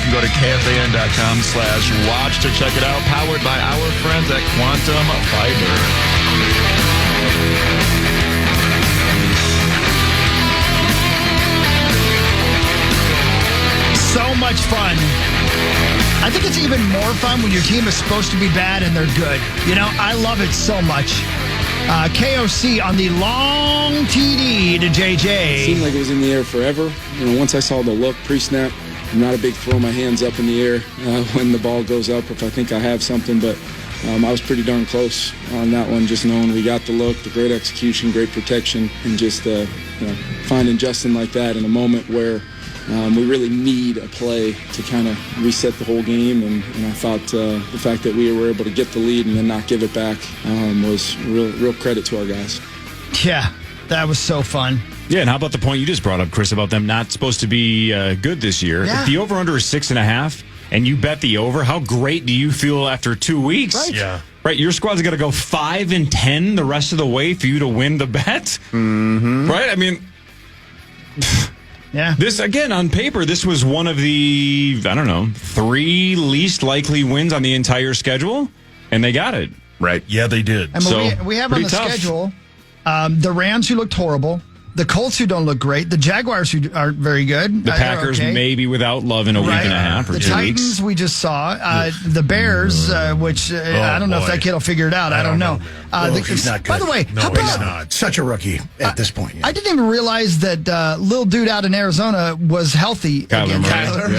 can go to KFAN.com/watch to check it out. Powered by our friends at Quantum Fiber. So much fun. I think it's even more fun when your team is supposed to be bad and they're good. You know, I love it so much. KOC on the long TD to JJ. It seemed like it was in the air forever. You know, once I saw the look pre-snap, I'm not a big throw my hands up in the air when the ball goes up if I think I have something, but I was pretty darn close on that one, just knowing we got the look, the great execution, great protection, and just finding Justin like that in a moment where we really need a play to kind of reset the whole game, and I thought the fact that we were able to get the lead and then not give it back was real credit to our guys. Yeah, that was so fun. Yeah, and how about the point you just brought up, Chris, about them not supposed to be good this year? Yeah. If the over-under is 6.5 and you bet the over, how great do you feel after 2 weeks? Right. Yeah. Right, your squad's got to go 5-10 the rest of the way for you to win the bet? Mm-hmm. Right? I mean... Yeah. This, again, on paper, this was one of the, 3 least likely wins on the entire schedule, and they got it. Right. Yeah, they did. I mean, we have on the tough. schedule the Rams, who looked horrible, the Colts, who don't look great, the Jaguars, who aren't very good. The Packers maybe without Love in a week and a half or the 2 Titans, weeks. we just saw. The Bears, which I don't know if that kid will figure it out. I don't know. He's not good. By the way, no, how he's about, not. Such a rookie at this point. Yeah. I didn't even realize that little dude out in Arizona was healthy. Kyler Murray.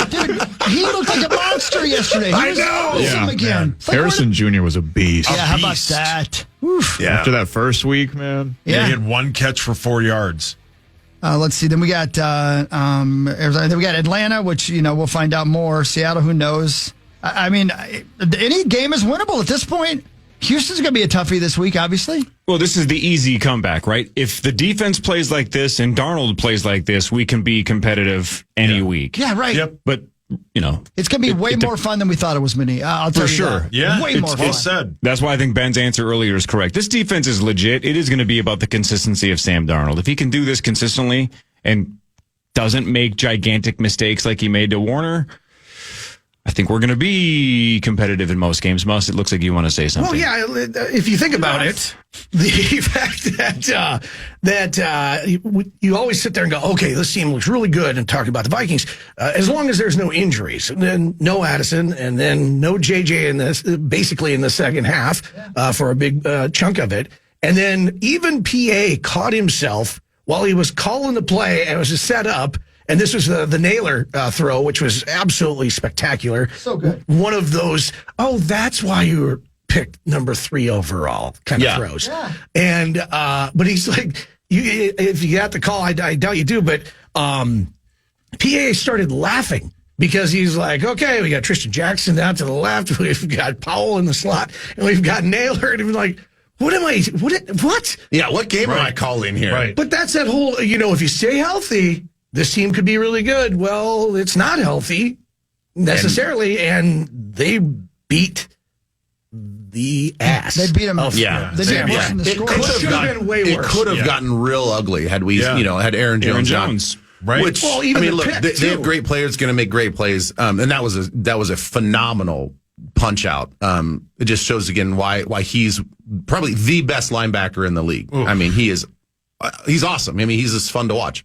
Dude, he looked like a monster yesterday. He was awesome again. It's like, Harrison Jr. was a beast. yeah, how about beast. that? Oof. Yeah. After that first week, man. Yeah, he had 1 catch for 4 yards. Let's see. Then we got Arizona. Then we got Atlanta, which we'll find out more. Seattle, who knows? I mean, any game is winnable at this point. Houston's going to be a toughie this week, obviously. Well, this is the easy comeback, right? If the defense plays like this and Darnold plays like this, we can be competitive any week. Yeah, right. Yep. But, It's going to be way more fun than we thought it was, Minnie. I'll tell For you sure. that. Yeah. Way more fun. Well said. That's why I think Ben's answer earlier is correct. This defense is legit. It is going to be about the consistency of Sam Darnold. If he can do this consistently and doesn't make gigantic mistakes like he made to Warner, I think we're going to be competitive in most games. Mus, it looks like you want to say something. Well, yeah. If you think about it, the fact that you always sit there and go, okay, this team looks really good, and talk about the Vikings, as long as there's no injuries, and then no Addison, and then no JJ in this, basically in the second half for a big chunk of it, and then even PA caught himself while he was calling the play and it was just set up. And this was the Naylor throw, which was absolutely spectacular. So good. One of those, that's why you were picked number 3 overall kind of throws. Yeah. And, but he's like, if you got the call, I doubt you do, but PA started laughing because he's like, okay, we got Tristan Jackson down to the left, we've got Powell in the slot, and we've got Naylor, and he was like, what? Yeah, what game am I calling here? Right. But that's that whole, if you stay healthy, this team could be really good. Well, it's not healthy necessarily, and they beat the ass. They beat them. They beat them worse than the score. It could have gotten real ugly had we, had Aaron Jones. Right. Which, well, even look, they have great players going to make great plays, and that was a phenomenal punch out. It just shows again why he's probably the best linebacker in the league. Oof. I mean, he's awesome. I mean, he's just fun to watch.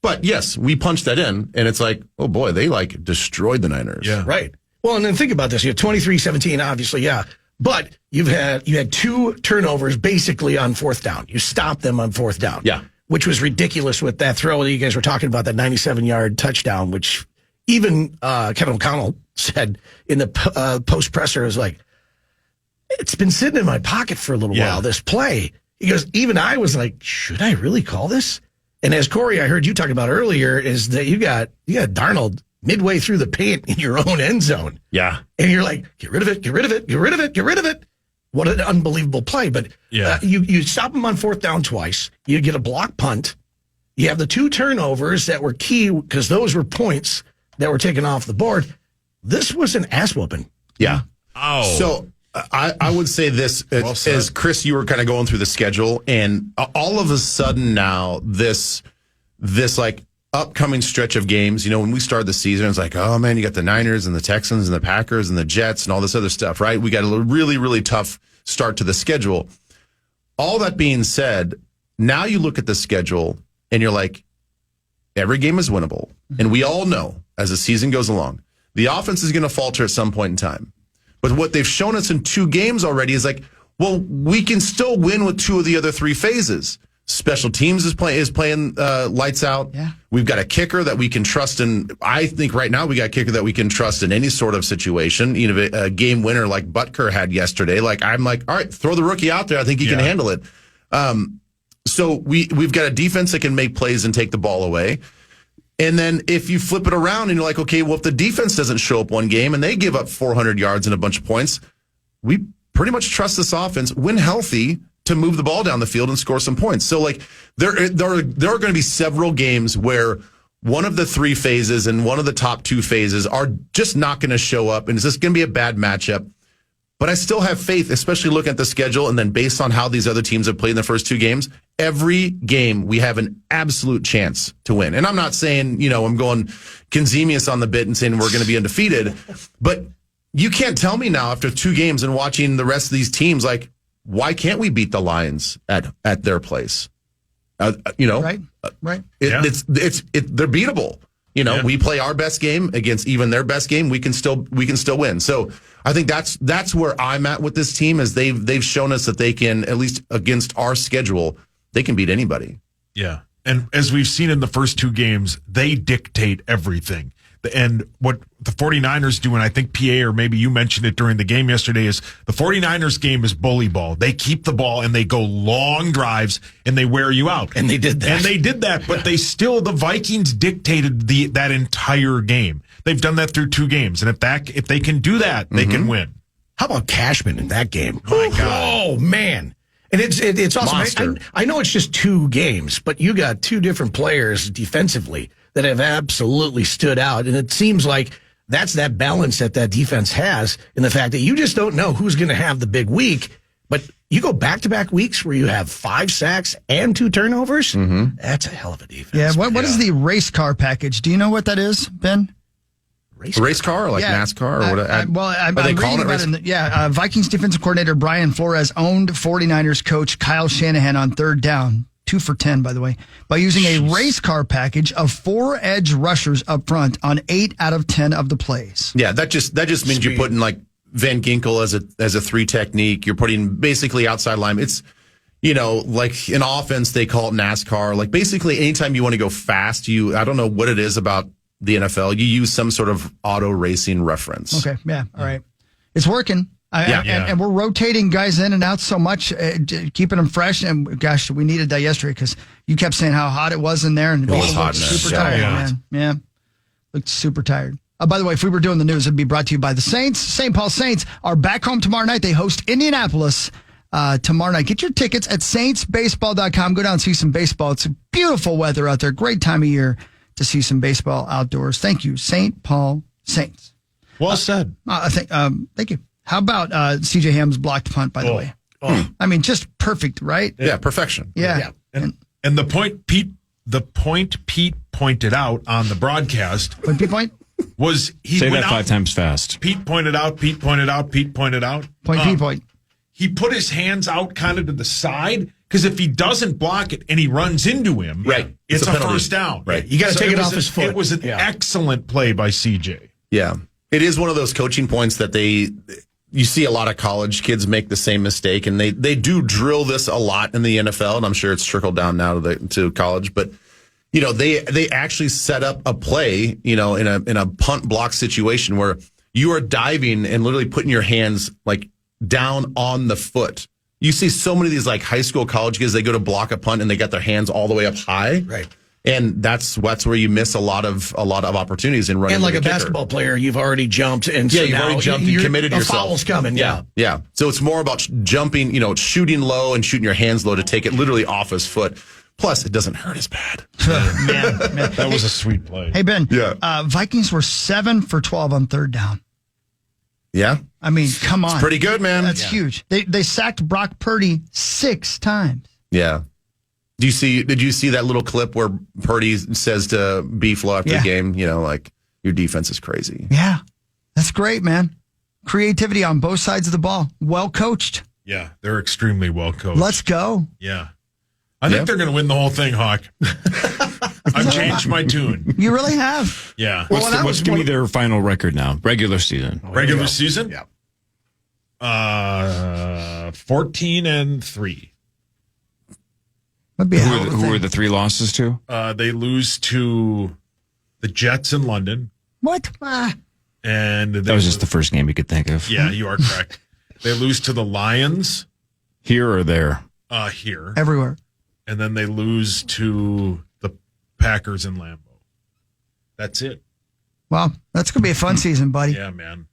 But yes, we punched that in, and it's like, oh boy, they destroyed the Niners. Yeah. Right. Well, and then think about this. You have 23-17, obviously, yeah. But you had 2 turnovers basically on 4th down. You stopped them on 4th down. Yeah. Which was ridiculous with that throw that you guys were talking about, that 97-yard touchdown, which even Kevin O'Connell said in the post presser, is like, it's been sitting in my pocket for a little while, this play. He goes, even I was like, should I really call this? And as Corey, I heard you talking about earlier, is that you got Darnold midway through the paint in your own end zone. Yeah. And you're like, get rid of it, get rid of it, get rid of it, get rid of it. What an unbelievable play. But you stop him on 4th down twice. You get a block punt. You have the 2 turnovers that were key because those were points that were taken off the board. This was an ass whooping. Yeah. Oh. So I would say this, as Chris, you were kind of going through the schedule, and all of a sudden now this upcoming stretch of games. When we started the season, it's like, oh man, you got the Niners and the Texans and the Packers and the Jets and all this other stuff, right? We got a really, really tough start to the schedule. All that being said, now you look at the schedule and you're like, every game is winnable. And we all know as the season goes along, the offense is going to falter at some point in time. But what they've shown us in 2 games already is like, well, we can still win with 2 of the other 3 phases. Special teams is playing lights out. Yeah. We've got a kicker that we can trust in. I think right now we got a kicker that we can trust in any sort of situation. A game winner like Butker had yesterday. Like I'm like, all right, throw the rookie out there. I think he can handle it. So we've got a defense that can make plays and take the ball away. And then if you flip it around and you're like, okay, well, if the defense doesn't show up one game and they give up 400 yards and a bunch of points, we pretty much trust this offense, when healthy, to move the ball down the field and score some points. So, like, there are going to be several games where one of the 3 phases and one of the top 2 phases are just not going to show up, and it's just going to be a bad matchup. But I still have faith, especially looking at the schedule and then based on how these other teams have played in the first 2 games. Every game we have an absolute chance to win. And I'm not saying, I'm going Kenzemius on the bit and saying we're going to be undefeated, but you can't tell me now after 2 games and watching the rest of these teams, like, why can't we beat the Lions at their place? Right. They're beatable. We play our best game against even their best game. We can still win. So I think that's where I'm at with this team, is they've shown us that they can, at least against our schedule, they can beat anybody. Yeah. And as we've seen in the first 2 games, they dictate everything. And what the 49ers do, and I think PA, or maybe you mentioned it during the game yesterday, is the 49ers game is bully ball. They keep the ball and they go long drives and they wear you out. And they did that. But the Vikings dictated that entire game. They've done that through 2 games. And if they can do that, they can win. How about Cashman in that game? My God. Oh, man. And it's awesome. I know it's just 2 games, but you got 2 different players defensively that have absolutely stood out. And it seems like that's that balance that defense has, in the fact that you just don't know who's going to have the big week. But you go back-to-back weeks where you have 5 sacks and 2 turnovers. Mm-hmm. That's a hell of a defense. Yeah. What is the race car package? Do you know what that is, Ben? Race car, or like NASCAR, or what? I'm reading about it. Vikings defensive coordinator Brian Flores owned 49ers coach Kyle Shanahan on 3rd down, 2 for 10, by the way, by using a race car package of 4 edge rushers up front on 8 out of 10 of the plays. Yeah, that just means you're putting like Van Ginkel as a 3 technique. You're putting basically outside line. It's, like in offense, they call it NASCAR. Like basically anytime you want to go fast, I don't know what it is about the NFL, you use some sort of auto racing reference. Okay, yeah, all right. It's working. And we're rotating guys in and out so much, keeping them fresh. And gosh, we needed that yesterday because you kept saying how hot it was in there. And it was hot. Super tired, man. Yeah, looked super tired. By the way, if we were doing the news, it'd be brought to you by the Saints. St. Paul Saints are back home tomorrow night. They host Indianapolis tomorrow night. Get your tickets at saintsbaseball.com. Go down and see some baseball. It's beautiful weather out there. Great time of year to see some baseball outdoors. Thank you, St. Paul Saints. Well said. Thank you. How about C.J. Ham's blocked punt, by the way? I mean, just perfect, right? Yeah, perfection. Yeah. And the point Pete pointed out on the broadcast was he say went that 5 times fast. Pete pointed out. Point. He put his hands out kind of to the side, because if he doesn't block it and he runs into him, right, it's a first down. Right, you got to take it off his foot. It was an excellent play by CJ. Yeah, it is one of those coaching points that you see a lot of college kids make the same mistake, and they do drill this a lot in the NFL, and I'm sure it's trickled down now to college. But they actually set up a play, in a punt block situation where you are diving and literally putting your hands like down on the foot. You see so many of these like high school, college kids, they go to block a punt and they got their hands all the way up high. Right. And that's where you miss a lot of opportunities in running. And like a basketball player, you've already jumped, and so you've already jumped and committed yourself. Foul's coming. Yeah. So it's more about jumping, shooting low and shooting your hands low to take it literally off his foot. Plus, it doesn't hurt as bad. man. That was a sweet play. Hey Ben. Yeah. Vikings were 7 for 12 on 3rd down. Yeah. I mean, come on. It's pretty good, man. That's huge. They sacked Brock Purdy 6 times. Yeah. Did you see that little clip where Purdy says to Beeflo after the game, your defense is crazy. Yeah. That's great, man. Creativity on both sides of the ball. Well coached. Yeah, they're extremely well coached. Let's go. Yeah. I think they're going to win the whole thing, Hawk. I've changed my tune. You really have. Yeah. Give me their final record now. Regular season. Regular season? Yeah. 14-3. That'd be Who are the 3 losses to? They lose to the Jets in London. What? And That was just the first game you could think of. Yeah, you are correct. They lose to the Lions. Here or there? Here. Everywhere. And then they lose to the Packers in Lambeau. That's it. Well, that's going to be a fun season, buddy. Yeah, man.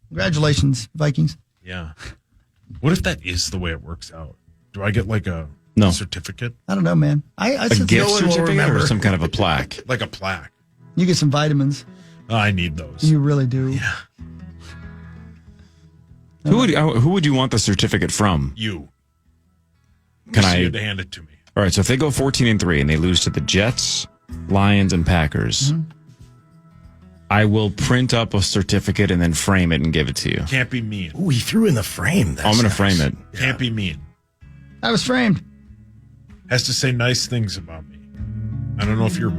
Congratulations, Vikings. Yeah. What if that is the way it works out? Do I get like a certificate? I don't know, man. I A said gift no one will certificate remember. or some kind of a plaque? Like a plaque. You get some vitamins. I need those. You really do. Yeah. Who would you want the certificate from? You. Can You I had to hand it to me. All right, so if they go 14-3 and they lose to the Jets, Lions, and Packers, I will print up a certificate and then frame it and give it to you. Can't be mean. Ooh, he threw in the frame. I'm going to frame it. Can't be mean. I was framed. Has to say nice things about me. I don't know if your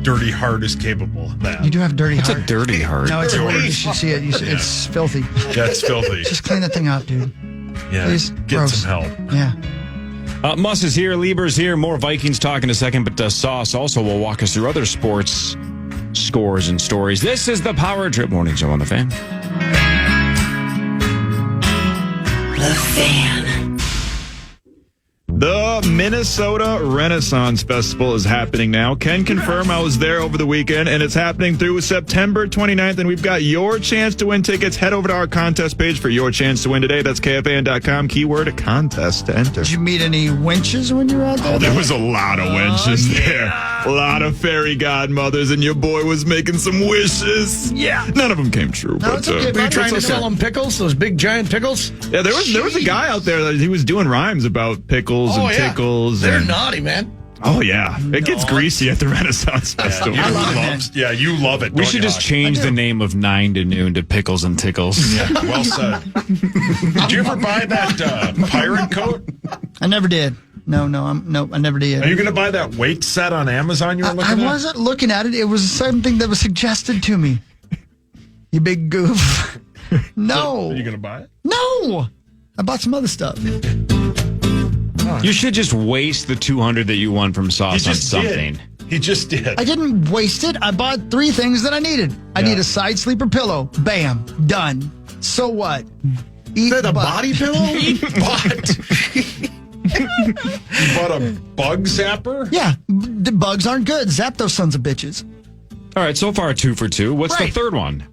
dirty heart is capable of that. You do have dirty It's heart. a dirty heart. No, it's you should see it. It's filthy. That's filthy. Just clean that thing up, dude. Yeah. Please. Get Gross. some help. Yeah. Muss is here. Lieber's here. More Vikings talk in a second, but Sauce also will walk us through other sports scores and stories. This is the Power Trip Morning Show on the Fan. The Fan. The Minnesota Renaissance Festival is happening now. Can confirm I was there over the weekend, and it's happening through September 29th, and we've got your chance to win tickets. Head over to our contest page for your chance to win today. That's KFAN.com, keyword contest to enter. Did you meet any wenches when you were out there? Oh, there was a lot of wenches there. A lot of fairy godmothers, and your boy was making some wishes. Yeah. None of them came true. No, but, it's okay, Were you trying to it's sell them pickles? Those big giant pickles? Yeah, there was a guy out there that he was doing rhymes about pickles and tickles. They're and, naughty, man. Oh, yeah. It gets greasy at the Renaissance Festival. I love it, man. Yeah, you love it. We should just change the name of 9 to noon to Pickles and Tickles. Yeah, well said. Did you ever buy that pirate coat? I never did. No, I never did. Are you going to buy that weight set on Amazon you were looking I at? wasn't looking at it. It was something that was suggested to me. You big goof. No. Are you going to buy it? No. I bought some other stuff. You should just waste the $200 that you won from Sauce on something. He just did. I didn't waste it. I bought 3 things that I needed. I need a side sleeper pillow. Bam. Done. So what? Eat Is that a butt. body pillow? You bought a bug zapper? Yeah. The bugs aren't good. Zap those sons of bitches. All right, so far 2 for 2. What's Right. the third one?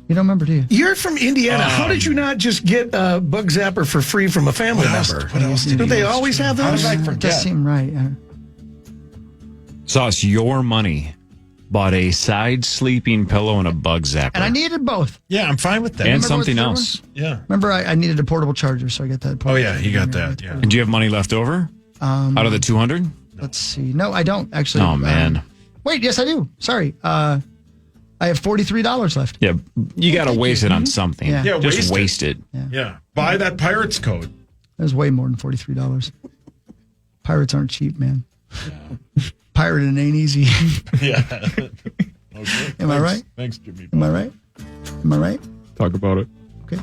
You don't remember, do you? You're from Indiana. How did you not just get a bug zapper for free from a family member? What else did Don't he they use? always have How those? did I It forget? does seem right. Sauce, your money bought a side sleeping pillow and a bug zapper. And I needed both. Yeah, I'm fine with that. And Remember something what the third else. Yeah. Remember, I needed a portable charger, so I got that. Oh, yeah, you got that. Yeah. And do you have money left over? Out of the 200? Let's see. No, I don't actually. Oh, man. Wait, yes, I do. Sorry. I have $43 left. Yeah, you got to waste it on something. Yeah. Yeah, Just waste waste it. Yeah. Buy that pirate's coat. That was way more than $43. Pirates aren't cheap, man. Pirating ain't easy. Yeah. Okay. Am I right? Thanks, Jimmy. Am I right? Am I right? Talk about it. Okay.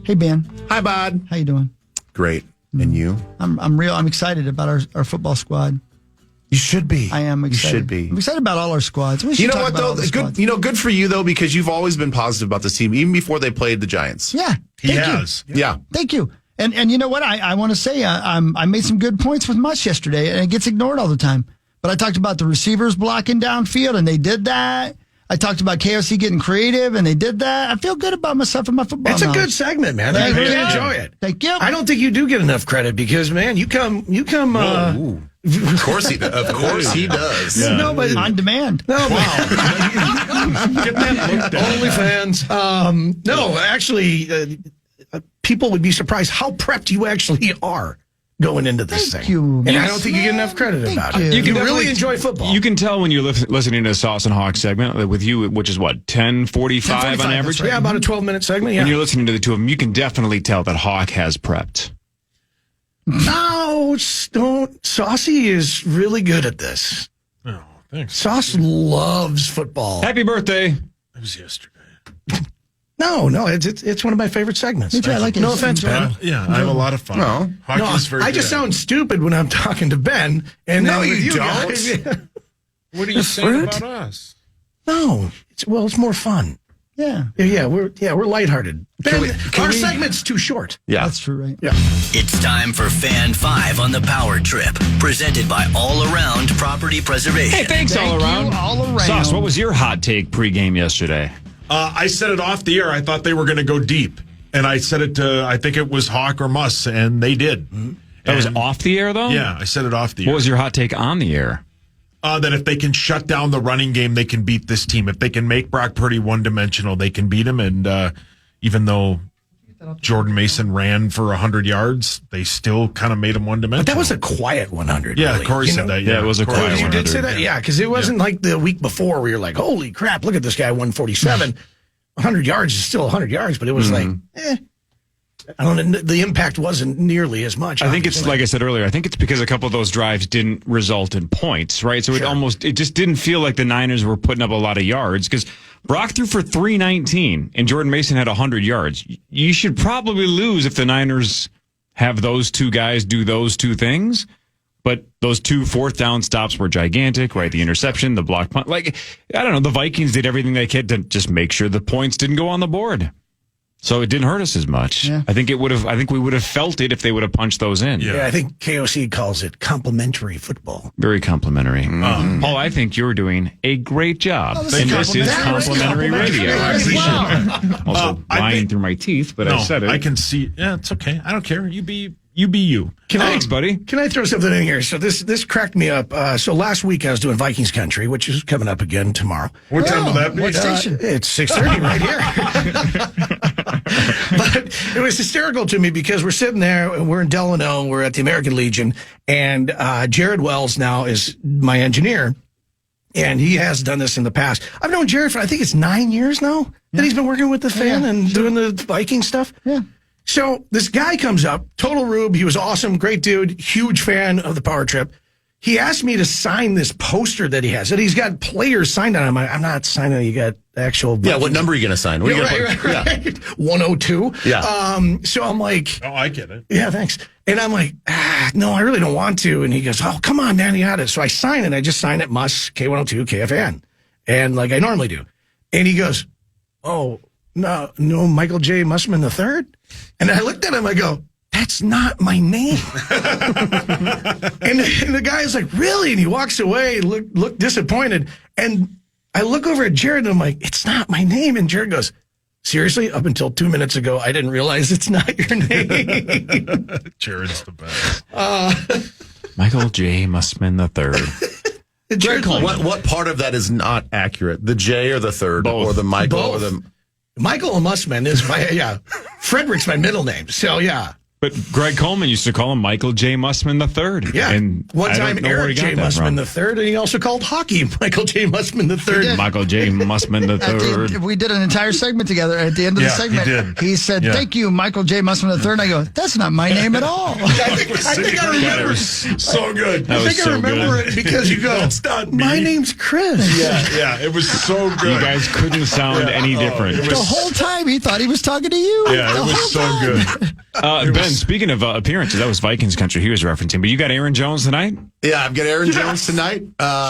Hey, Ben. Hi, bud. How you doing? Great. And you? I'm excited about our football squad. You should be. I am excited. You should be. I'm excited about all our squads. We should You know talk what about all though? the Good. squads. Good for you though, because you've always been positive about this team, even before they played the Giants. Yeah. He Thank you. has. Yeah. Thank you. And you know what? I want to say I made some good points with Mush yesterday, and it gets ignored all the time. But I talked about the receivers blocking downfield, and they did that. I talked about KFC getting creative, and they did that. I feel good about myself and my football. It's a knowledge. good segment, man. I Thank really you. enjoy it. Thank you. I don't think you do get enough credit because, man, you come. Of course he does. Of course he does. No, but On demand. no, Get that look down. OnlyFans. No, actually, people would be surprised how prepped you actually are going into this Thank thing. you, And I yes, don't think you get enough credit Thank about you. it. You You can really definitely- enjoy football. You can tell when you're listening to a Sauce and Hawk segment with you, which is what, 10:45 on average? Yeah, about a 12-minute segment. Yeah. When you're listening to the two of them, you can definitely tell that Hawk has prepped. No, don't. Saucy is really good at this. Oh, thanks. Sauce loves football. Happy birthday. It was yesterday. No, it's one of my favorite segments. Me too, I like it. No offense, Ben. Yeah, I have a lot of fun. No. Hockey's very I just good. sound stupid when I'm talking to Ben. And No, then with you guys- What are you saying fruit? about us? No, it's more fun. Yeah. Yeah, we're lighthearted. Ben, can our we- segment's too short. Yeah. That's true, right? Yeah. It's time for Fan 5 on the Power Trip, presented by All Around Property Preservation. Hey, thanks Thank all you, around. all around. Sauce, what was your hot take pregame yesterday? I said it off the air. I thought they were going to go deep. And I said it to, I think it was Hawk or Muss, and they did. That was And- off the air, though? Yeah, I said it off the What air. was your hot take on the air? That if they can shut down the running game, they can beat this team. If they can make Brock Purdy one-dimensional, they can beat him. And even though Jordan Mason ran for 100 yards, they still kind of made him one-dimensional. But that was a quiet 100. Yeah, really. Corey You said know? that. Yeah, it was a Corey quiet You said did say 100. that? Yeah, because it wasn't like the week before where you're like, holy crap, look at this guy, 147. 100 yards is still 100 yards, but it was like, I don't know, the impact wasn't nearly as much. I think it's, obviously. like I said earlier, I think it's because a couple of those drives didn't result in points, right? So it just didn't feel like the Niners were putting up a lot of yards because Brock threw for 319 and Jordan Mason had 100 yards. You should probably lose if the Niners have those two guys do those two things. But those 2 fourth down stops were gigantic, right? The interception, the block punt. Like, I don't know, the Vikings did everything they could to just make sure the points didn't go on the board. So it didn't hurt us as much. Yeah. I think we would have felt it if they would have punched those in. Yeah. Yeah, I think KOC calls it complimentary football. Very complimentary. Paul, I think you're doing a great job. Oh, And this is complimentary radio. I appreciate it. Also I lying think- through my teeth, but I said it. I can see. Yeah, it's okay. I don't care. You be you. Thanks, buddy. Can I throw something in here? So this cracked me up. So last week I was doing Vikings Country, which is coming up again tomorrow. What time will that be? What station? It's 6:30 right here. But it was hysterical to me because we're sitting there and we're in Delano. We're at the American Legion, and Jared Wells now is my engineer, and he has done this in the past. I've known Jared for I think it's 9 years now that he's been working with the fan and doing the Viking stuff. Yeah. So this guy comes up, total rube. He was awesome, great dude, huge fan of the Power Trip. He asked me to sign this poster that he has. And he's got players signed on him. I'm not signing it. You got actual. Yeah, what number are you going to sign? What are you gonna put? Right. 102. Yeah. So I'm like, Oh, I get it. yeah, thanks. And I'm like, no, I really don't want to. And he goes, oh, come on, man, you got it. So I sign it. I just sign it, Muss, K102, KFAN. And like I normally do. And he goes, oh, no, Michael J. Mussman III? And I looked at him, I go, that's not my name. and the guy's like, really? And he walks away, look disappointed. And I look over at Jared and I'm like, it's not my name. And Jared goes, seriously? Up until 2 minutes ago, I didn't realize it's not your name. Jared's the best. Michael J. Mussman III. Jared What part of that is not accurate? The J or the third? Both. Or the Michael? Or Both. the Michael Mussman is my, Frederick's my middle name. So, yeah. But Greg Coleman used to call him Michael J. Mussman III. Yeah. And One I don't time, know where Eric he got J. that Mussman from. III, and he also called hockey Michael J. Mussman III. Michael J. Mussman III. We did an entire segment together. At the end of the Yeah, he segment, did. he said, Yeah. thank you, Michael J. Mussman III. And I go, that's not my name at all. I think I remember. So good. That I was think so I remember good. it because you go, That's not me. my name's Chris. Yeah, it was so good. You guys couldn't sound any different. it The was- whole time he thought he was talking to you. Yeah, The it was whole so time. good. Ben, speaking of appearances, that was Vikings country he was referencing. But you got Aaron Jones tonight? Yeah, I've got Aaron Jones tonight.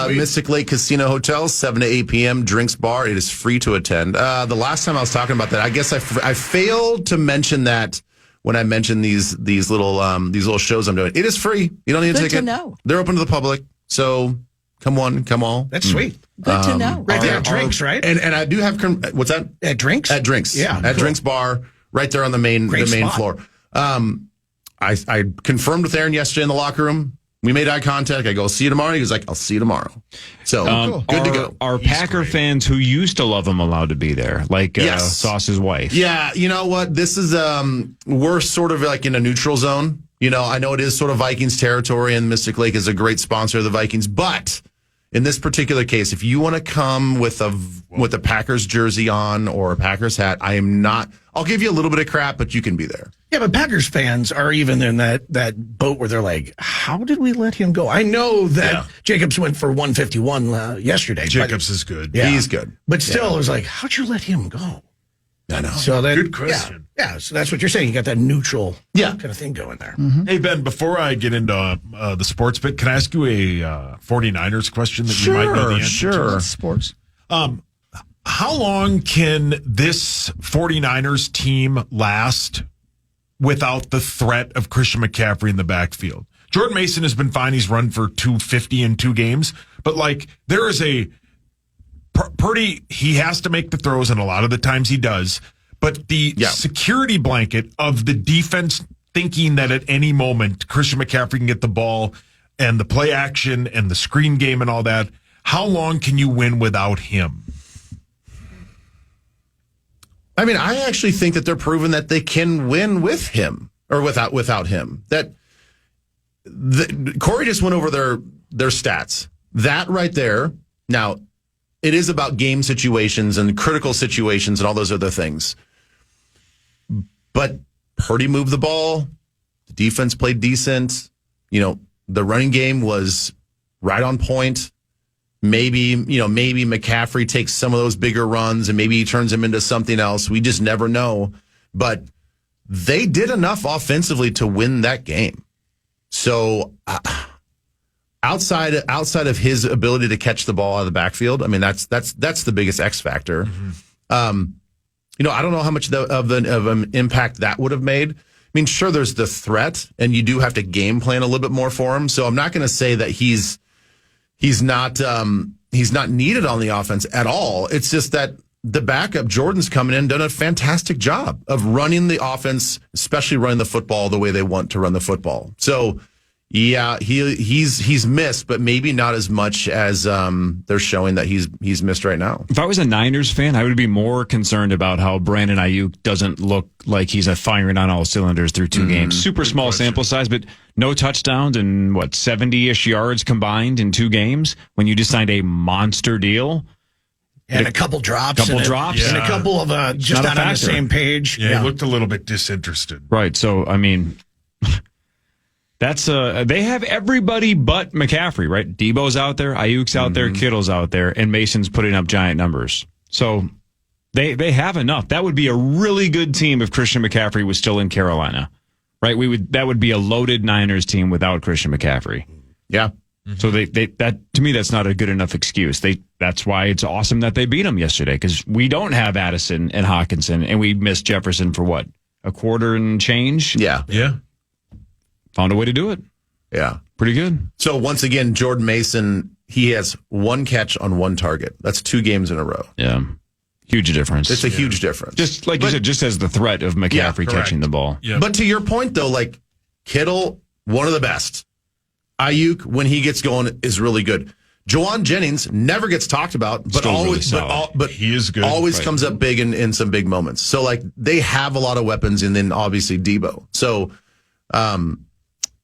Mystic Lake Casino Hotel, 7 to 8 p.m. Drinks bar. It is free to attend. The last time I was talking about that, I guess I failed to mention that when I mentioned these little shows I'm doing. It is free. You don't need a Good ticket. to know. They're open to the public. So come one, come all. That's sweet. Good to know. Right there at Drinks, right? And I do have what's that? At Drinks? At Drinks. Yeah. At cool. Drinks Bar, right there on the main Great spot. floor. I confirmed with Aaron yesterday in the locker room. We made eye contact. I go, see you tomorrow. He was like, I'll see you tomorrow. So good to go. Are Packer fans who used to love him allowed to be there? Like Yes. Sauce's wife. Yeah, you know what? This is we're sort of like in a neutral zone. I know it is sort of Vikings territory, and Mystic Lake is a great sponsor of the Vikings. But in this particular case, if you want to come with a Packers jersey on or a Packers hat, I am not. I'll give you a little bit of crap, but you can be there. Yeah, but Packers fans are even in that boat where they're like, how did we let him go? I know that Jacobs went for 151 yesterday. Jacobs is good. Yeah. He's good. But still, it was like, how'd you let him go? I know. So Good question. Yeah, so that's what you're saying. You got that neutral kind of thing going there. Mm-hmm. Hey, Ben, before I get into the sports bit, can I ask you a 49ers question that you might know the answer to? Sports. How long can this 49ers team last without the threat of Christian McCaffrey in the backfield? Jordan Mason has been fine. He's run for 250 in 2 games. But, there is a Purdy, he has to make the throws, and a lot of the times he does. But the security blanket of the defense thinking that at any moment Christian McCaffrey can get the ball and the play action and the screen game and all that, how long can you win without him? I mean, I actually think that they're proving that they can win with him or without him. That Corey just went over their stats. That right there. Now, it is about game situations and critical situations and all those other things. But Purdy moved the ball. The defense played decent. The running game was right on point. Maybe McCaffrey takes some of those bigger runs and maybe he turns them into something else. We just never know. But they did enough offensively to win that game. So outside of his ability to catch the ball out of the backfield, I mean that's the biggest X factor. Mm-hmm. I don't know how much of an impact that would have made. I mean, sure, there's the threat, and you do have to game plan a little bit more for him. So I'm not going to say that he's not needed on the offense at all. It's just that the backup, Jordan's coming in, done a fantastic job of running the offense, especially running the football the way they want to run the football. So, yeah, he's missed, but maybe not as much as they're showing that he's missed right now. If I was a Niners fan, I would be more concerned about how Brandon Ayuk doesn't look like he's firing on all cylinders through 2 games. Super small sample size, but no touchdowns and 70-ish yards combined in 2 games when you just signed a monster deal. And a couple drops. And a couple of just not on the same page. Yeah, he looked a little bit disinterested. Right. So, I mean, that's they have everybody but McCaffrey, right? Debo's out there, Ayuk's out there, Kittle's out there, and Mason's putting up giant numbers. So they have enough. That would be a really good team if Christian McCaffrey was still in Carolina, right? That would be a loaded Niners team without Christian McCaffrey. Yeah. So that to me, that's not a good enough excuse. That's why it's awesome that they beat them yesterday, because we don't have Addison and Hawkinson, and we missed Jefferson for a quarter and change. Yeah. Found a way to do it. Yeah. Pretty good. So once again, Jordan Mason, he has 1 catch on 1 target. That's 2 games in a row. Yeah. Huge difference. It's a huge difference. Just like you said, just as the threat of McCaffrey catching the ball. Yeah. But to your point, though, Kittle, one of the best. Ayuk, when he gets going, is really good. Juwan Jennings never gets talked about, but he is good. Always comes up big in some big moments. So they have a lot of weapons, and then obviously Debo. So,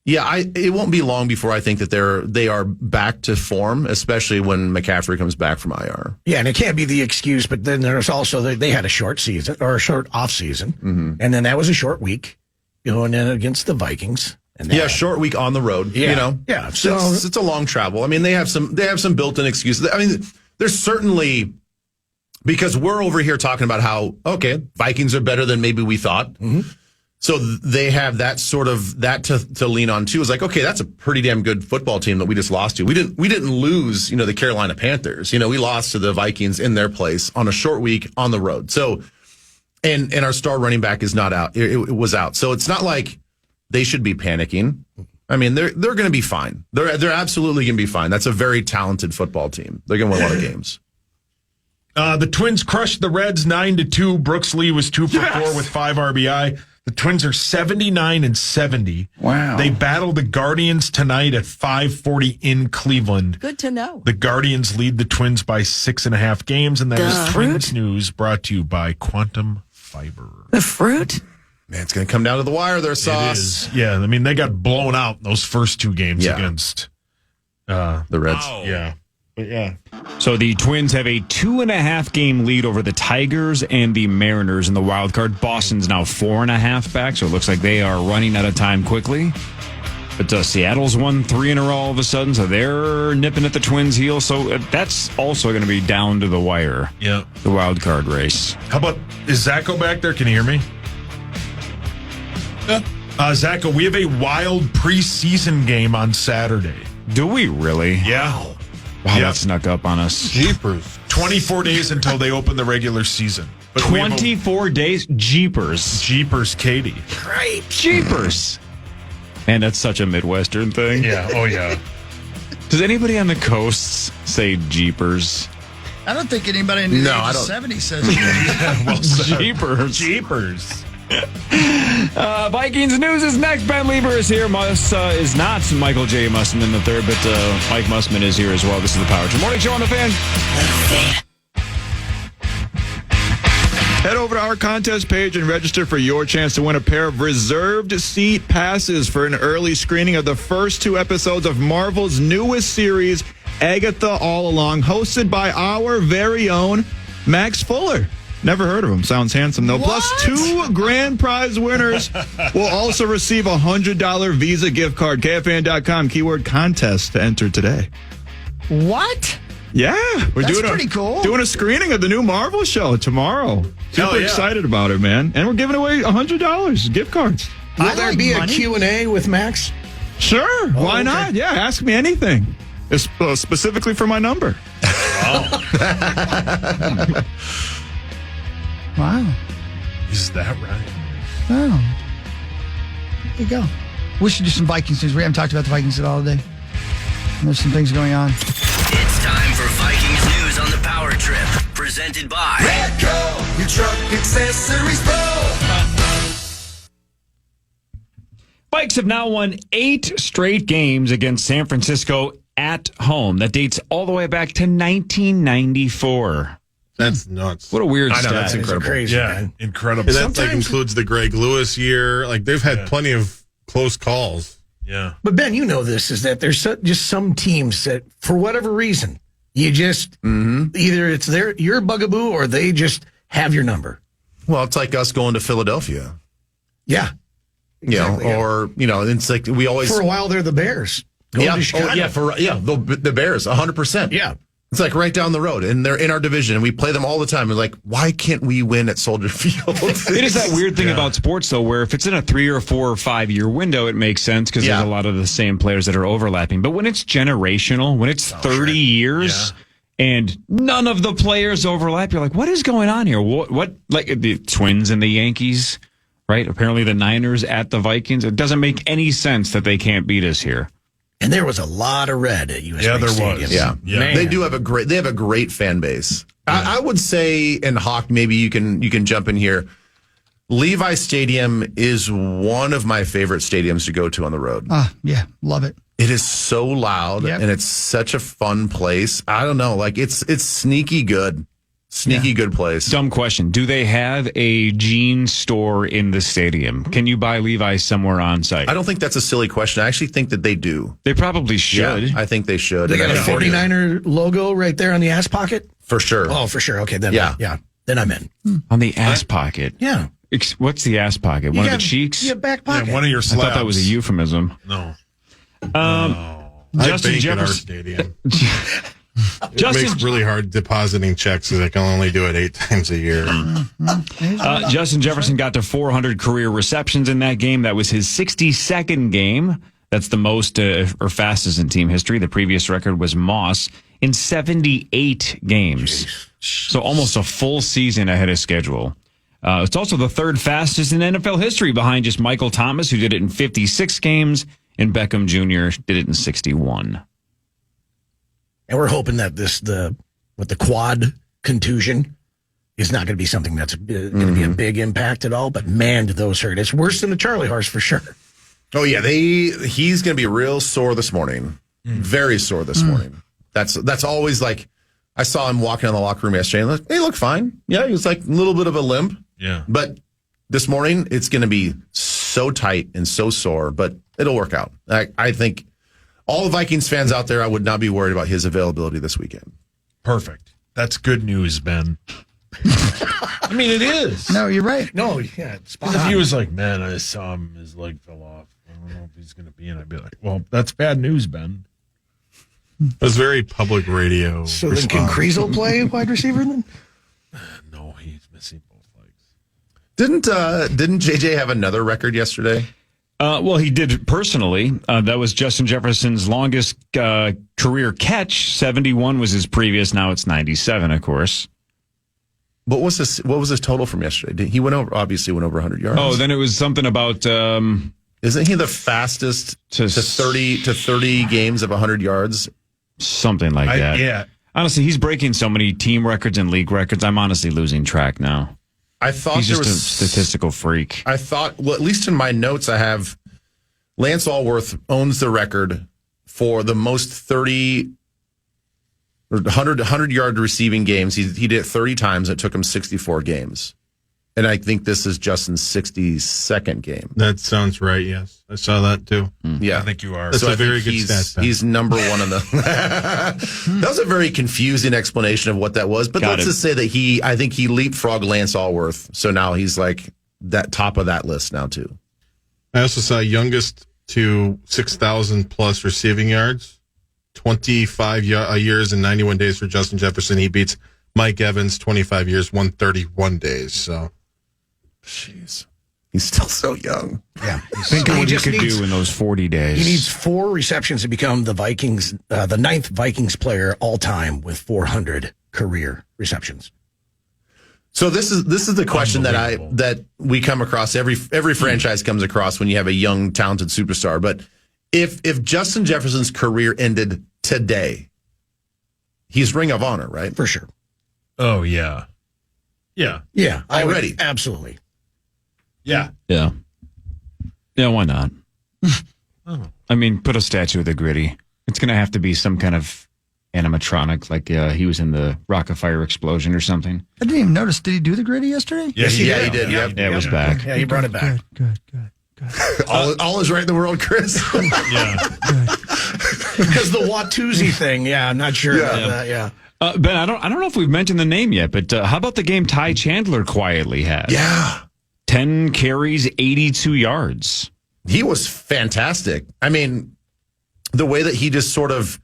it won't be long before I think that they are back to form, especially when McCaffrey comes back from IR. Yeah, and it can't be the excuse, but then there's also they had a short season or a short off season, and then that was a short week, and then against the Vikings. Short week on the road. Yeah. So it's a long travel. I mean, they have some built-in excuses. I mean, there's certainly, because we're over here talking about how Vikings are better than maybe we thought. Mm-hmm. So they have that to lean on too. It's that's a pretty damn good football team that we just lost to. We didn't lose, the Carolina Panthers. We lost to the Vikings in their place on a short week on the road. So, and our star running back is not out. It was out. So it's not like they should be panicking. I mean, they're going to be fine. They're absolutely going to be fine. That's a very talented football team. They're going to win a lot of games. The Twins crushed the Reds 9-2. Brooks Lee was 2 for 4 with 5 RBI. The Twins are 79-70. Wow. They battle the Guardians tonight at 5:40 in Cleveland. Good to know. The Guardians lead the Twins by 6.5 games, and that is Twins News brought to you by Quantum Fiber. The fruit? Man, it's going to come down to the wire there, Sauce. It is. Yeah, I mean, they got blown out in those first 2 games against the Reds. Yeah. But yeah. So the Twins have a 2.5 game lead over the Tigers and the Mariners in the wild card. Boston's now 4.5 back, so it looks like they are running out of time quickly. But Seattle's won 3 in a row all of a sudden, so they're nipping at the Twins' heels. So that's also going to be down to the wire. Yeah. The wild card race. How about, is Zacho back there? Can you hear me? Yeah. Zacho, we have a wild preseason game on Saturday. Do we really? Yeah. Wow, that snuck up on us. Jeepers. 24 days until they open the regular season. But 24 days? Jeepers. Jeepers, Katie. Right. Jeepers. Man, that's such a Midwestern thing. Yeah. Oh, yeah. Does anybody on the coasts say Jeepers? I don't think anybody in the age of 70 says Jeepers. Jeepers. Vikings news is next. Ben Leber is here. Is not Michael J. Mussman III, but Mike Mussman is here as well. This is the Power Trip Morning Show on the Fan. Head over to our contest page and register for your chance to win a pair of reserved seat passes for an early screening of the first 2 episodes of Marvel's newest series, Agatha All Along, hosted by our very own Max Fuller. Never heard of him. Sounds handsome, though. What? Plus, 2 grand prize winners will also receive a $100 Visa gift card. KFAN.com, keyword contest to enter today. What? Yeah. That's pretty cool. Doing a screening of the new Marvel show tomorrow. Super excited about it, man. And we're giving away $100 gift cards. Will there be a Q&A with Max? Sure. Why not? Yeah, ask me anything. It's, specifically for my number. Wow. Is that right? Oh. There you go. We should do some Vikings news. We haven't talked about the Vikings at all today. And there's some things going on. It's time for Vikings news on the Power Trip, presented by Redco, your truck accessories pro. Vikes have now won 8 straight games against San Francisco at home. That dates all the way back to 1994. That's nuts. What a weird I know, stat. that's incredible. Crazy, Yeah. man. Incredible. And that includes the Greg Lewis year. Like, they've had plenty of close calls. Yeah. But Ben, you know this, is that there's just some teams that, for whatever reason, you just, either it's your bugaboo or they just have your number. Well, it's like us going to Philadelphia. Yeah. Exactly, or, it's like we always. For a while, they're the Bears. Going to Chicago. The Bears, 100%. Yeah. It's like right down the road, and they're in our division, and we play them all the time. We're like, why can't we win at Soldier Field? It is that weird thing about sports, though, where if it's in a 3 or 4 or 5 year window, it makes sense because there's a lot of the same players that are overlapping. But when it's generational, when it's 30 years and none of the players overlap, you're like, what is going on here? What like the Twins and the Yankees, right? Apparently the Niners at the Vikings. It doesn't make any sense that they can't beat us here. And there was a lot of red at US Bank Stadium. Was. Yeah. Man. They do have a great fan base. I would say, and Hawk, maybe you can jump in here. Levi Stadium is one of my favorite stadiums to go to on the road. Yeah, love it. It is so loud and it's such a fun place. I don't know, like it's sneaky good. Sneaky good place. Dumb question. Do they have a jean store in the stadium? Can you buy Levi's somewhere on site? I don't think that's a silly question. I actually think that they do. They probably should. Yeah, I think they should. They got a 49er logo right there on the ass pocket? For sure. Oh, for sure. Okay, then then I'm in. On the ass pocket? Yeah. What's the ass pocket? One of the cheeks? Yeah, back pocket. Yeah, one of your slabs. I thought that was a euphemism. No. Justin I bank in our Jefferson. stadium. It makes really hard depositing checks because I can only do it 8 times a year. Justin Jefferson got to 400 career receptions in that game. That was his 62nd game. That's the most or fastest in team history. The previous record was Moss in 78 games. Jeez. So almost a full season ahead of schedule. It's also the 3rd fastest in NFL history behind just Michael Thomas, who did it in 56 games, and Beckham Jr. did it in 61. And we're hoping that the quad contusion is not going to be something that's going to be a big impact at all. But man, do those hurt. It's worse than the Charlie horse for sure. Oh yeah, he's going to be real sore this morning. Very sore this morning. That's always like, I saw him walking in the locker room yesterday and he looked fine. Yeah, he was like a little bit of a limp. Yeah. But this morning it's going to be so tight and so sore, but it'll work out. I think all the Vikings fans out there, I would not be worried about his availability this weekend. Perfect. That's good news, Ben. I mean, it is. No, you're right. No, yeah, it's spot If on. he was like, man, I saw him, his leg fell off. I don't know if he's going to be in. I'd be like, well, that's bad news, Ben. It was very public radio. So then can Kreisel play wide receiver then? No, he's missing both legs. Didn't JJ have another record yesterday? Well, he did personally. That was Justin Jefferson's longest career catch. 71 was his previous. Now it's 97, of course. What was his total from yesterday? He obviously went over 100 yards. Oh, then it was something about. Isn't he the fastest to 30 games of 100 yards? Something like that. Yeah. Honestly, he's breaking so many team records and league records. I'm honestly losing track now. I thought He's there just was a statistical freak. I thought, well, at least in my notes, I have Lance Allworth owns the record for the most 30 or 100 yard receiving games. He did it 30 times. It took him 64 games. And I think this is Justin's 62nd game. That sounds right, yes. I saw that too. Yeah. I think you are. That's So a I think very good stat, Ben. he's number one in the. That was a very confusing explanation of what that was. But let's just say that I think he leapfrogged Lance Allworth. So now he's like that top of that list now too. I also saw youngest to 6,000 plus receiving yards, 25 years and 91 days for Justin Jefferson. He beats Mike Evans, 25 years, 131 days. So, jeez, he's still so young. Yeah. Think of what he could do in those 40 days. He needs 4 receptions to become the Vikings, the 9th Vikings player all time with 400 career receptions. So this is the question that we come across, every franchise comes across when you have a young, talented superstar. But if Justin Jefferson's career ended today, he's Ring of Honor, right? For sure. Oh, yeah. Yeah. Yeah. Already. Absolutely. Yeah. Yeah. Yeah, why not? I mean, put a statue of the Gritty. It's going to have to be some kind of animatronic, like he was in the Rock of Fire explosion or something. I didn't even notice. Did he do the Gritty yesterday? Yes, he did. Yeah, it was back. Yeah, he brought it back. Good. All is right in the world, Chris. Yeah. Because the Watusi thing, I'm not sure about that, yeah. Ben, I don't know if we've mentioned the name yet, but how about the game Ty Chandler quietly had? Yeah. 10 carries, 82 yards. He was fantastic. I mean, the way that he just sort of,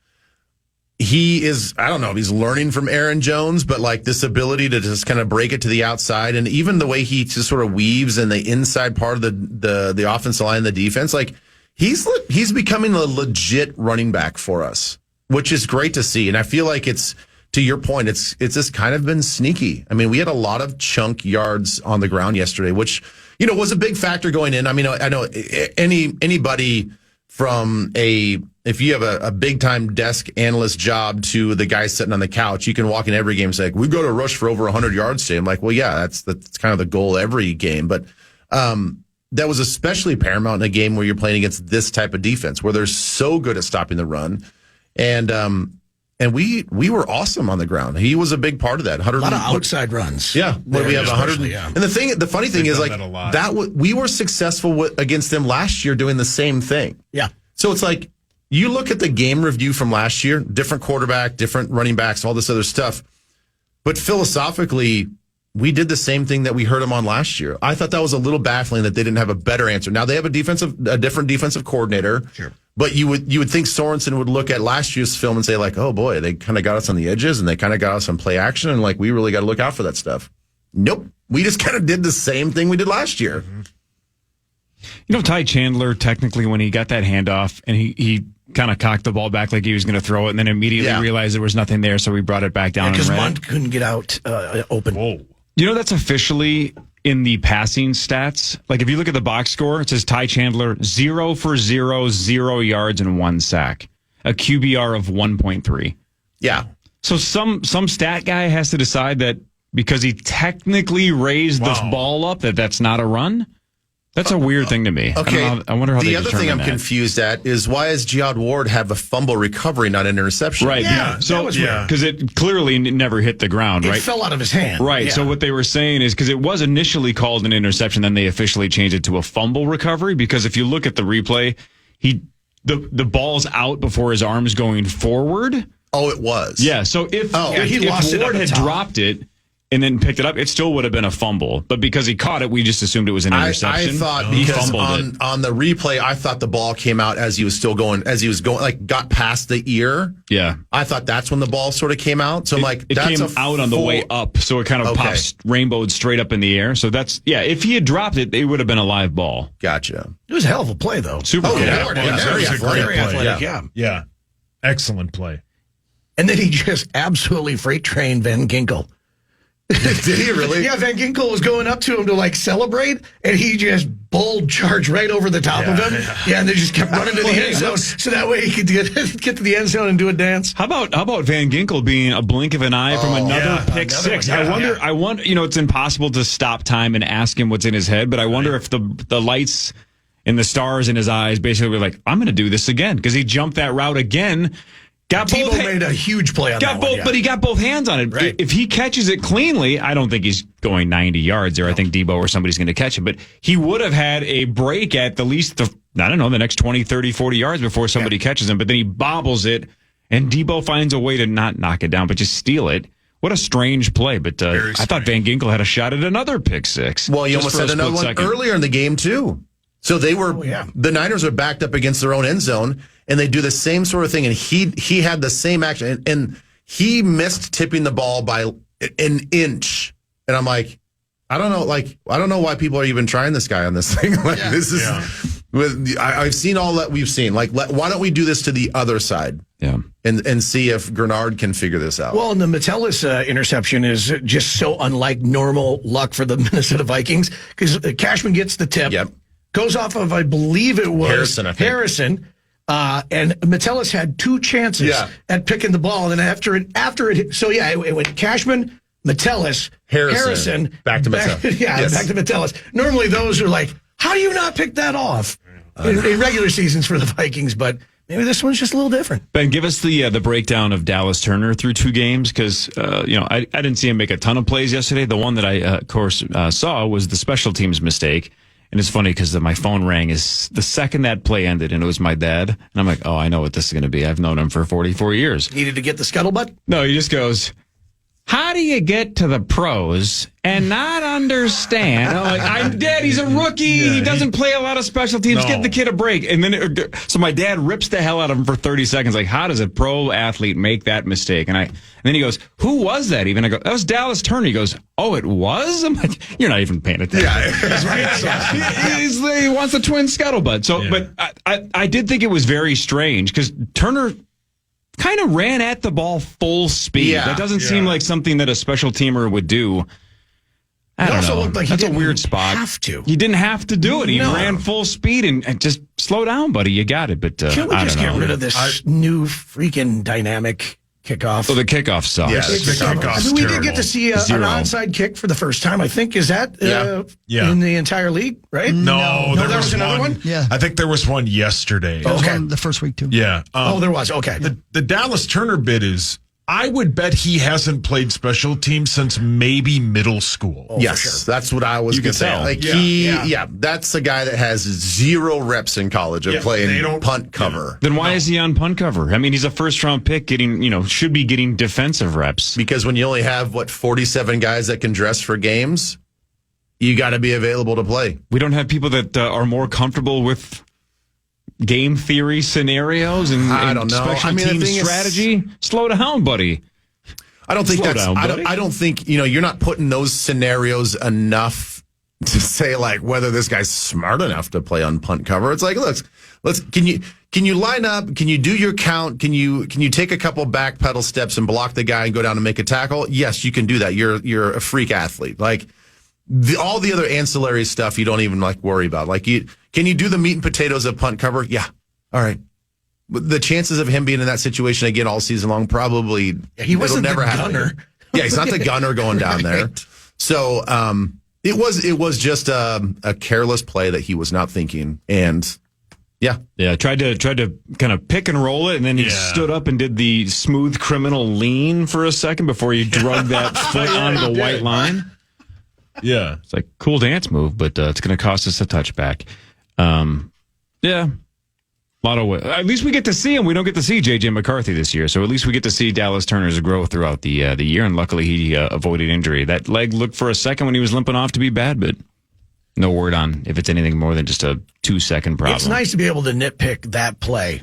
he is, I don't know if he's learning from Aaron Jones, but like this ability to just kind of break it to the outside, and even the way he just sort of weaves in the inside part of the offensive line, the defense, like he's becoming a legit running back for us, which is great to see. And I feel like it's, to your point, it's just kind of been sneaky. I mean, we had a lot of chunk yards on the ground yesterday, which, was a big factor going in. I mean, I know anybody from if you have a big time desk analyst job to the guy sitting on the couch, you can walk in every game and say, we've got to rush for over 100 yards today. I'm like, well, yeah, that's kind of the goal every game. But that was especially paramount in a game where you're playing against this type of defense, where they're so good at stopping the run. And we were awesome on the ground. He was a big part of that. A lot of outside runs. Yeah, where we have 100. Yeah. And the funny thing is, like we were successful against them last year doing the same thing. Yeah. So it's like you look at the game review from last year, different quarterback, different running backs, all this other stuff. But philosophically, we did the same thing that we heard them on last year. I thought that was a little baffling that they didn't have a better answer. Now they have a different defensive coordinator. Sure. But you would think Sorensen would look at last year's film and say, like, oh boy, they kind of got us on the edges and they kind of got us on play action, and like we really got to look out for that stuff. Nope. We just kind of did the same thing we did last year. Mm-hmm. Ty Chandler, technically, when he got that handoff and he kind of cocked the ball back like he was going to throw it, and then immediately realized there was nothing there, so he brought it back down. Because Mont couldn't get out open. Whoa. That's officially in the passing stats. Like if you look at the box score, it says Ty Chandler 0 for 0, 0 yards and 1 sack, a QBR of 1.3. Yeah. So some stat guy has to decide that because he technically raised the ball up, that's not a run? That's a weird thing to me. Okay. I wonder how the they other thing I'm that. confused at is why does Jihad Ward have a fumble recovery, not an interception? Right. Yeah, So that was weird. because it clearly never hit the ground, right? It fell out of his hand. Right. Yeah. So what they were saying is because it was initially called an interception, then they officially changed it to a fumble recovery. Because if you look at the replay, the ball's out before his arm's going forward. Oh, it was. Yeah. So if Ward had dropped it and then picked it up, it still would have been a fumble. But because he caught it, we just assumed it was an interception. I thought he because fumbled on the replay, I thought the ball came out as he was going, like got past the ear. Yeah. I thought that's when the ball sort of came out. So I'm like, it that's came out on the way up, so it kind of pops rainbowed straight up in the air. So that's, if he had dropped it, it would have been a live ball. Gotcha. It was a hell of a play, though. Super cool. It was a great play. Yeah. Excellent play. And then he just absolutely freight trained Van Ginkel. Did he really? Yeah, Van Ginkel was going up to him to celebrate, and he just bold charged right over the top of him. Yeah, and they just kept running to the end zone, so that way he could get to the end zone and do a dance. How about Van Ginkel being a blink of an eye from another pick six? I wonder. It's impossible to stop time and ask him what's in his head, but I wonder if the lights and the stars in his eyes basically were like, I'm going to do this again, because he jumped that route again. Tebow made a huge play on that one. But he got both hands on it. Right. If he catches it cleanly, I don't think he's going 90 yards there. I think Debo or somebody's going to catch it. But he would have had a break at the least, the next 20, 30, 40 yards before somebody catches him. But then he bobbles it, and Debo finds a way to not knock it down, but just steal it. What a strange play. But I thought Van Ginkel had a shot at another pick six. Well, you almost had another one earlier in the game, too. So they were, the Niners were backed up against their own end zone, and they do the same sort of thing, and he had the same action, and he missed tipping the ball by an inch. And I'm like, I don't know why people are even trying this guy on this thing. I've seen all that we've seen. Why don't we do this to the other side? Yeah. And see if Grenard can figure this out. Well, and the Metellus interception is just so unlike normal luck for the Minnesota Vikings, because Cashman gets the tip. Yep. Goes off of, I believe it was Harrison. And Metellus had two chances at picking the ball. And then after it, so it went Cashman, Metellus, Harrison, back to Metellus. Back to Metellus. Normally those are like, how do you not pick that off in regular seasons for the Vikings? But maybe this one's just a little different. Ben, give us the breakdown of Dallas Turner through two games, because I didn't see him make a ton of plays yesterday. The one that I, of course, saw was the special teams mistake. And it's funny because my phone rang is the second that play ended, and it was my dad. And I'm like, oh, I know what this is going to be. I've known him for 44 years. Needed to get the scuttlebutt? No, he just goes, how do you get to the pros and not understand? I'm like, I'm dead. He's a rookie. He doesn't play a lot of special teams. Give the kid a break. And then, so my dad rips the hell out of him for 30 seconds. Like, how does a pro athlete make that mistake? And then he goes, who was that even? I go, that was Dallas Turner. He goes, oh, it was? I'm like, you're not even paying attention. He wants the twin scuttlebutt. So, but I did think it was very strange because Turner kind of ran at the ball full speed. That doesn't seem like something that a special teamer would do. I don't know. Looked like that's a weird spot. He didn't have to do it. He ran full speed and just slow down, buddy. You got it. But can't we just get rid of this new freaking dynamic kickoff? Oh, the kickoff sucks. Yes, the kickoff's we did get to see an onside kick for the first time. I think is that in the entire league, right? No, there was another one. Yeah, I think there was one yesterday. Okay, the first week too. Yeah. There was. Okay. The Dallas Turner bit is, I would bet he hasn't played special teams since maybe middle school. Yes, that's what I was going to say. That's a guy that has 0 reps in college of playing punt cover. Then why is he on punt cover? I mean, he's a first-round pick should be getting defensive reps. Because when you only have, 47 guys that can dress for games, you got to be available to play. We don't have people that are more comfortable with game theory scenarios and special team strategy. Slow down, buddy. I don't think I don't think you're not putting those scenarios enough to say whether this guy's smart enough to play on punt cover. It's like, let's can you line up? Can you do your count? Can you take a couple back pedal steps and block the guy and go down and make a tackle? Yes, you can do that. You're a freak athlete. All the other ancillary stuff you don't even worry about. Can you do the meat and potatoes of punt cover? Yeah. All right. The chances of him being in that situation again all season long, probably he wasn't never the gunner. Yeah, he's not the gunner going down there. So it was just a careless play that he was not thinking, and yeah, tried to kind of pick and roll it, and then he stood up and did the smooth criminal lean for a second before he drug that foot onto the white line. Yeah, it's like cool dance move, but it's going to cost us a touchback. Yeah. A lot of at least we get to see him. We don't get to see J.J. McCarthy this year, so at least we get to see Dallas Turner's growth throughout the year, and luckily he avoided injury. That leg looked for a second when he was limping off to be bad, but no word on if it's anything more than just a 2-second problem. It's nice to be able to nitpick that play,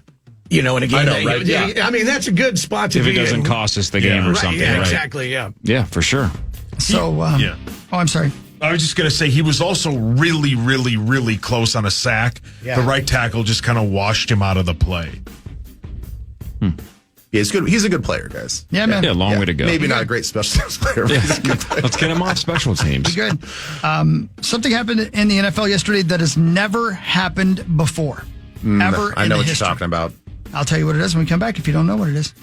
in a game. I know, right? Yeah. I mean, that's a good spot to if be it doesn't cost us the game or something. Yeah, right? exactly, yeah. Yeah, for sure. So, Oh, I'm sorry. I was just going to say he was also really, really, really close on a sack. Yeah. The right tackle just kind of washed him out of the play. Yeah, he's good. He's a good player, guys. Yeah, man. Yeah, long way to go. Maybe not a great special teams player, but he's a good player. Let's get him off special teams. Be good. Something happened in the NFL yesterday that has never happened before. Ever I in know the what history. you're talking about. I'll tell you what it is when we come back if you don't know what it is.